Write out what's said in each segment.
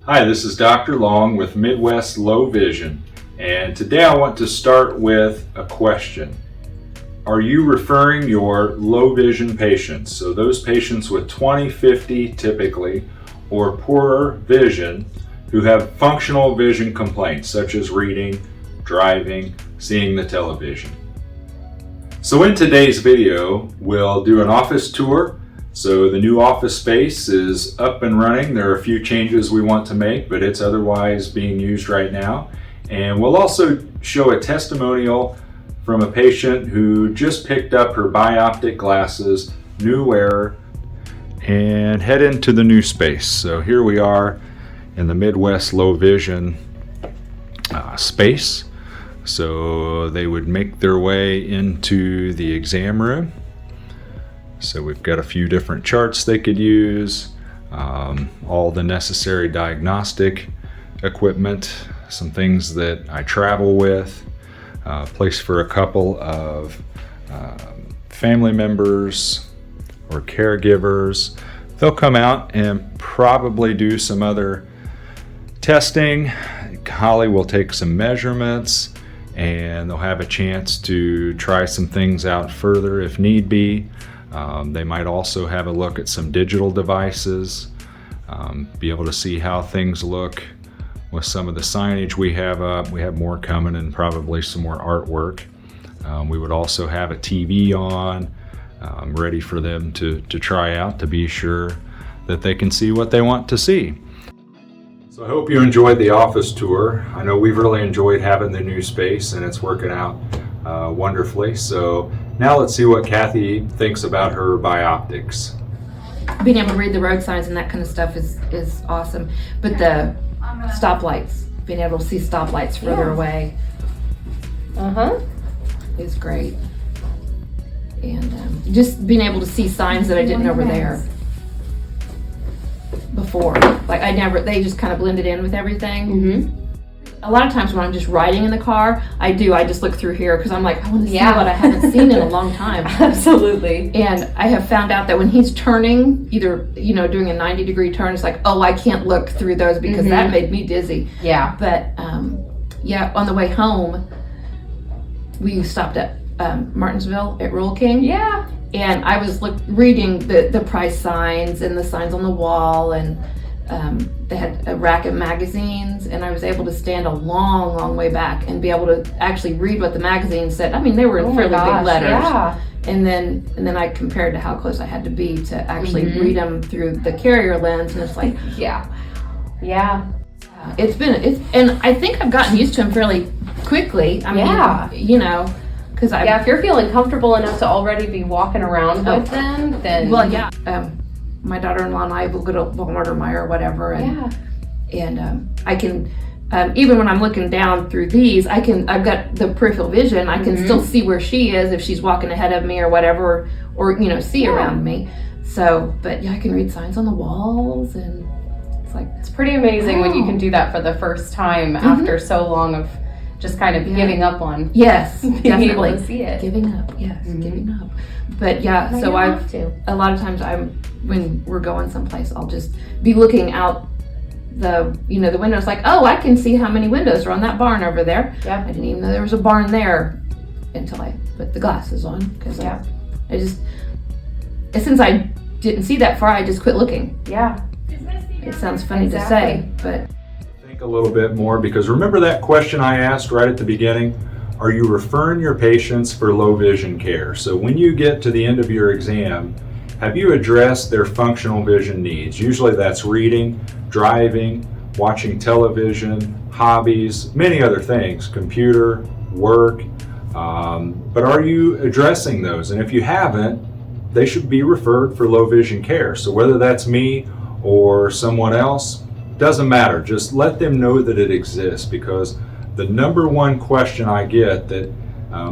Hi, this is Dr. Long with Midwest Low Vision, and today I want to start with a question. Are you referring your low vision patients, so those patients with 20/50 typically, or poorer vision, who have functional vision complaints such as reading, driving, seeing the television? So in today's video, we'll do an office tour. So the new office space is up and running. There are a few changes we want to make, but it's otherwise being used right now. And we'll also show a testimonial from a patient who just picked up her Bioptic glasses, new wearer, and head into the new space. So here we are in the Midwest Low Vision space. So they would make their way into the exam room. So we've got a few different charts they could use, all the necessary diagnostic equipment, some things that I travel with, place for a couple of family members or caregivers. They'll come out and probably do some other testing. Holly will take some measurements, and they'll have a chance to try some things out further if need be. They might also have a look at some digital devices, be able to see how things look with some of the signage we have up. We have more coming and probably some more artwork. We would also have a TV on, ready for them to try out to be sure that they can see what they want to see. So I hope you enjoyed the office tour. I know we've really enjoyed having the new space, and it's working out wonderfully. So now let's see what Kathy thinks about her bioptics. Being able to read the road signs and that kind of stuff is awesome. But the stoplights, being able to see stoplights further away, is great. And just being able to see signs that I didn't know were there before. Like they just kind of blended in with everything. A lot of times when I'm just riding in the car, I just look through here because I'm like, I want to see what I haven't seen in a long time. Absolutely. And I have found out that when he's turning, either, doing a 90-degree turn, it's like, oh, I can't look through those because that made me dizzy. Yeah. But on the way home, we stopped at Martinsville at Rural King. Yeah. And I was reading the price signs and the signs on the wall, and they had a rack of magazines, and I was able to stand a long way back and be able to actually read what the magazine said. I mean, they were in fairly big letters. Yeah. And then I compared to how close I had to be to actually read them through the carrier lens, and it's like, yeah. And I think I've gotten used to them fairly quickly. I mean, because if you're feeling comfortable enough to already be walking around with them, then my daughter-in-law and I will go to Walmart or Meijer or whatever, and I can even when I'm looking down through these, I've got the peripheral vision. I can still see where she is if she's walking ahead of me or whatever, or see around me. So, but I can read signs on the walls, and it's pretty amazing when you can do that for the first time after so long of just kind of giving up on being able to see it. Giving up, giving up. But so a lot of times when we're going someplace, I'll just be looking out the windows, like, oh, I can see how many windows are on that barn over there. Yeah. I didn't even know there was a barn there until I put the glasses on, because I just, since I didn't see that far, I just quit looking. Yeah. It sounds funny to say, but Think a little bit more, because remember that question I asked right at the beginning? Are you referring your patients for low vision care? So when you get to the end of your exam, have you addressed their functional vision needs? Usually that's reading, driving, watching television, hobbies, many other things, computer, work. But are you addressing those? And if you haven't, they should be referred for low vision care. So whether that's me or someone else, doesn't matter. Just let them know that it exists, because the number one question I get that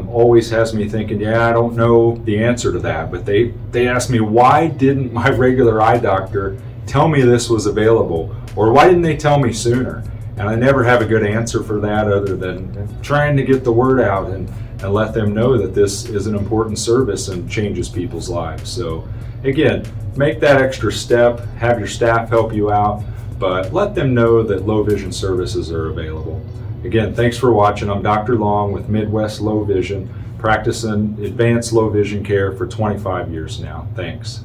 always has me thinking, I don't know the answer to that, but they ask me, why didn't my regular eye doctor tell me this was available? Or why didn't they tell me sooner? And I never have a good answer for that, other than trying to get the word out and let them know that this is an important service and changes people's lives. So again, make that extra step, have your staff help you out, but let them know that low vision services are available. Again, thanks for watching. I'm Dr. Long with Midwest Low Vision, practicing advanced low vision care for 25 years now. Thanks.